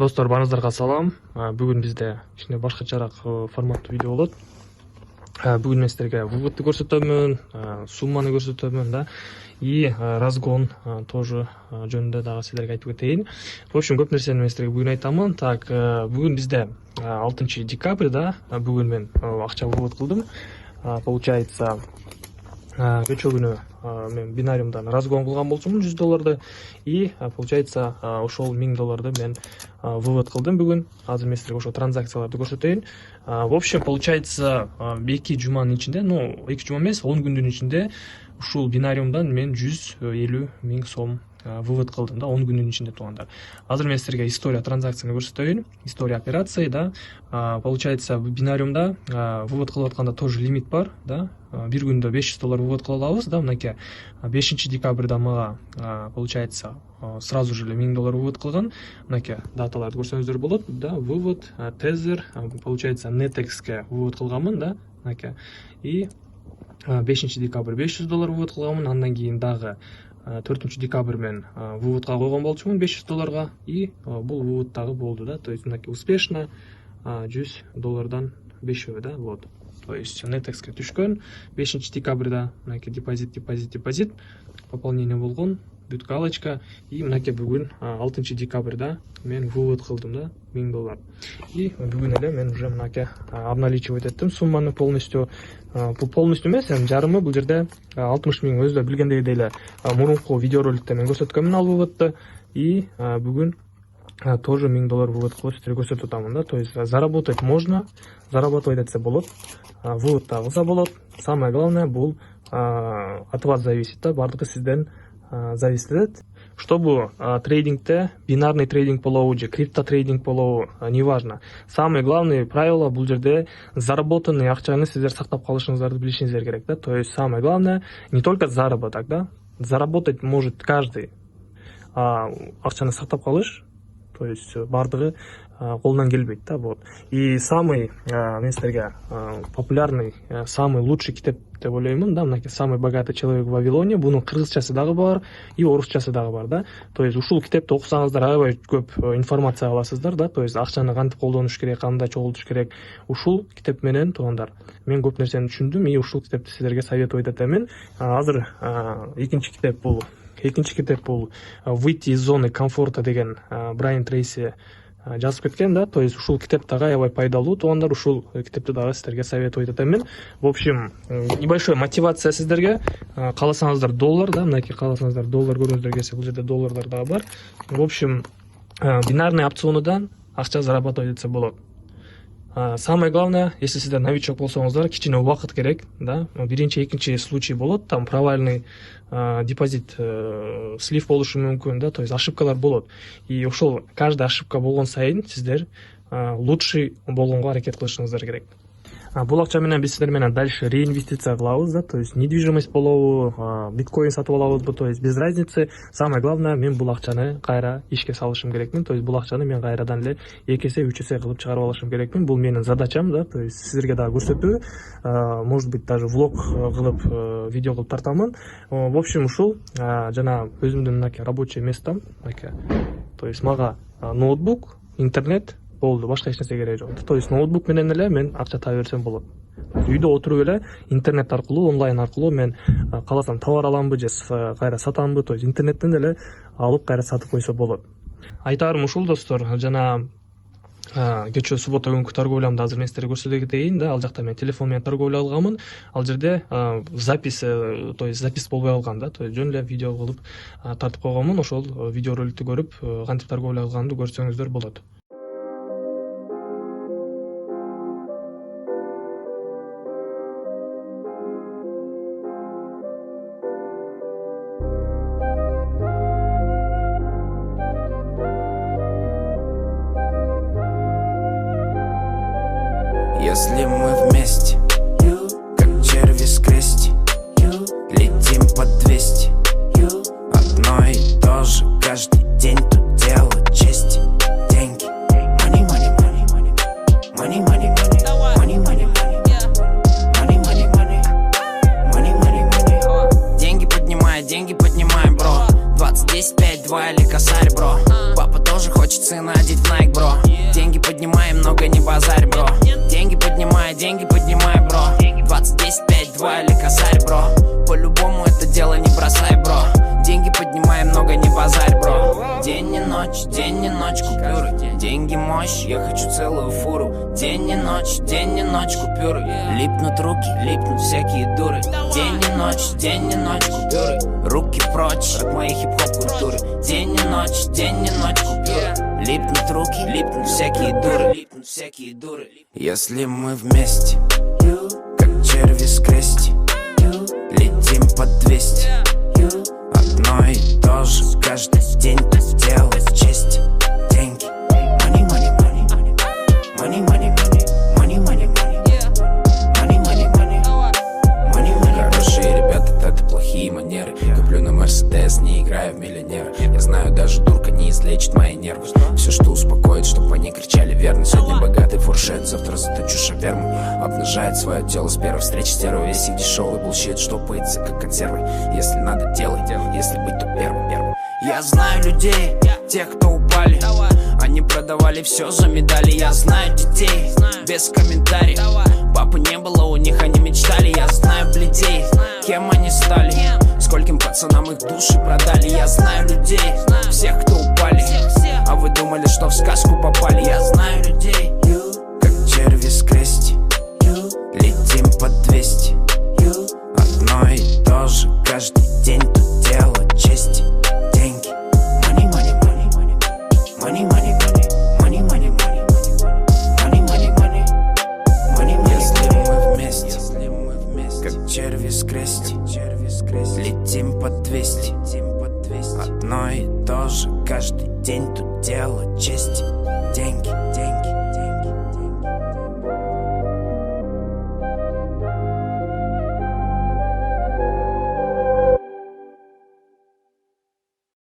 Достор, барыңыздарга салам. Бүгүн бизде кичине башкачараак форматтуу видео болот. Бүгүн мен силерге выводду көрсөтөмүн, сумманы көрсөтөмүн, да, и разгон тоже жөнүндө дагы силерге айтып кетейин. В общем, көп нерсени мен силерге бүгүн айтамын. Так, бүгүн бизде 6 декабрда, бүгүн мен акча вывод кылдым. Получается, кечээ күнү мен бинариумдан разгон кылган болчумун $100, и получается ошол $1000 мен вывод кылдым бүгүн. Азыр мен силерге ошол транзакцияларды көрсөтөйүн. В общем, получается 2 жуманын ичинде, 2 жума эмес, 10 күндүн ичинде ушул бинариумдан мен 150 000 сом вывод кылдым, да, 10 күнүн ичинде туугандар. Азыр мен силерге история транзакцияны көрсөтөйүн, история операции, да. Получается, бинариумда вывод кылып атканда тоже лимит бар, да. Бир күндө $500 вывод кыла алабыз, да, мынакей 5 декабрда мага получается сразу же $1000 вывод кылган. Мынакей даталарды көрсөңүздөр болот, да, вывод, тезер, получается Netex'ке вывод кылганмын, да, мынакей. И 5 декабрь $500 вывод кылганмын, андан кийин дагы 4 декабрь мен выводка койгон болчумун $500, и бул вывод дагы болду, да, то есть мынакей успешно $100 5, да, вот. То есть Netex'ке түшкөн 5 декабрда мынакей депозит пополнение болгон, бүт галочка, и мынакей бүгүн 6 декабрда мен вывод кылдым, да, $1000. И бүгүн эле мен уже мынакей обналичивать эттим сумманы полностью. Бул полностью эмес, жарымы, бул жерде 60 000 өзү билгендей эле мурунку видеороликте мен көрсөткөнмүн ал выводду, и бүгүн тоже $1000 вывод кылып силерге көрсөтүп атамын, да. То есть заработать можно, зарабатывать этсе болот, вывод да кылса болот. Самое главное, бул от вас зависит, да, бардыгы сизден зависит этет. Чтобы трейдингте, бинарный трейдинг болобу же крипто трейдинг болобу, неважно. Самые главные правила бул жерде заработанный акчаны сиздер сактап калышыңыздарды билишиңиздер керек, да. То есть самое главное не только заработок, да. Заработать может каждый, акчаны сактап калыш, то есть бардыгы колунан келбейт, да, вот. И самый мен силерге популярный, самый лучший китеп деп ойлоймун, да, мынакей «Самый богатый человек в Вавилоне». Бунун кыргызчасы дагы бар, и орусчасы дагы бар, да. То есть ушул китепти окусаңыздар аябай көп информация аласыздар, да. То есть акчаны кантип колдонуш керек, кандай чогултуш керек. Ушул китеп менен туугандар мен көп нерсени түшүндүм, и ушул китепти силерге советовать этемин. Азыр экинчи китеп бул «Выйти из зоны комфорта» деген Брайан Трейси жазып кеткен, да. То есть ушул китеп дагы аябай пайдалуу туугандар, ушул китепти дагы силерге советовать этемин. В общем, небольшой мотивация сиздерге. Кааласаңыздар доллар, да, мынакей кааласаңыздар доллар көрүңүздөр келсе, бул жерде долларлар дагы бар. В общем, бинарный опционудан акча зарабатывать этсе болот. Самое главное, если сиздер новичок болсоңуздар, кичине убакыт керек, да. Биринчи, экинчи случай болот, там провальный депозит, слив болушу мүмкүн, да, то есть ошибкалар болот. И ошол каждая ошибка болгон сайын сиздер лучший болгонго аракет кылышыңыздар керек. Бул акча менен биз силер менен дальше реинвестиция кылабыз, да, то есть недвижимость болобу, биткоин сатып алабызбы, то есть без разницы. Самое главное, мен бул акчаны кайра ишке салышым керекмин, то есть бул акчаны мен кайрадан эле 2 эсе 3 эсе кылып чыгарып алышым керекмин. Бул менин задачам, да, то есть силерге дагы көрсөтүү, может быть даже влог кылып, видео кылып тартамын. В общем, ушул жана өзүмдүн мынакей рабочий местом, мынакей, то есть мага ноутбук, интернет болду, башка эч нерсе кереги жок. То есть ноутбук менен эле мен акча таба берсем болот. Үйдө отуруп эле интернет аркылуу, онлайн аркылуу мен кааласам товар аламбы же кайра сатамбы, то есть интернеттен эле алып кайра сатып койсо болот. Айтарым ушул, достор. Жана кечээ суббота күнкү торговлямды азыр мен силерге көрсөтө кетейин, да. Ал жакта мен телефон менен торговля алганмын. Ал жерде запись, то есть запись болбой калган, да. То есть жөн эле видео кылып тартып койгонмун. Ошол видеороликти көрүп кантип торговля кылганымды көрсөңүздөр болот. Если мы вместе, как черви с крести, летим по 200, одно и то же каждый день, тут дело чести. Деньги, money, money, money, money, money, money, money, money, money, money, money, money, money, money, money. Деньги поднимай, бро. 20, 10, 5, 2 или косарь, бро. Папа тоже хочет сына одеть в Nike, бро. Деньги поднимай, много не базарь, бро. Деньги поднимай, бро. 20, 10, 5, 2 или косарь, бро. По-любому это дело не бросай, бро. Деньги поднимай, много не базарь, бро. День и ночь купюры. Деньги мощь, я хочу целую фуру. День и ночь купюры. Липнут руки, липнут всякие дуры. День и ночь купюры. Руки прочь от моей хип-хоп культуры. День и ночь купюры. Липнут руки, липнут всякие дуры. Если мы вместе, как черви с крести, летим под 200. Одно и то же каждый день делать честь. Деньги. Money, money, money. Money, money, money. Money, money, money. Money, money, money. Money, money. Хорошие ребята, это плохие манеры. Куплю на Мерседес, не играю в миллионера. Я знаю, даже дурка не излечит мои нервы. Все, что успокоит, чтобы они кричали верно. Сегодня богатый фуршет, завтра заточу шаверму. Обнажает свое тело с первой встречи. Стерва весь их дешевый булщит, штопается как консервы. Если надо, делай, если быть, то первым. Я знаю людей, тех, кто упали. Они продавали все за медали. Я знаю детей, без комментариев. Папы не было у них, они мечтали. Я знаю бледей, кем они стали, скольким пацанам их души продали. Я знаю людей, всех, кто упали. А вы думали, что в сказку попали? Я знаю людей,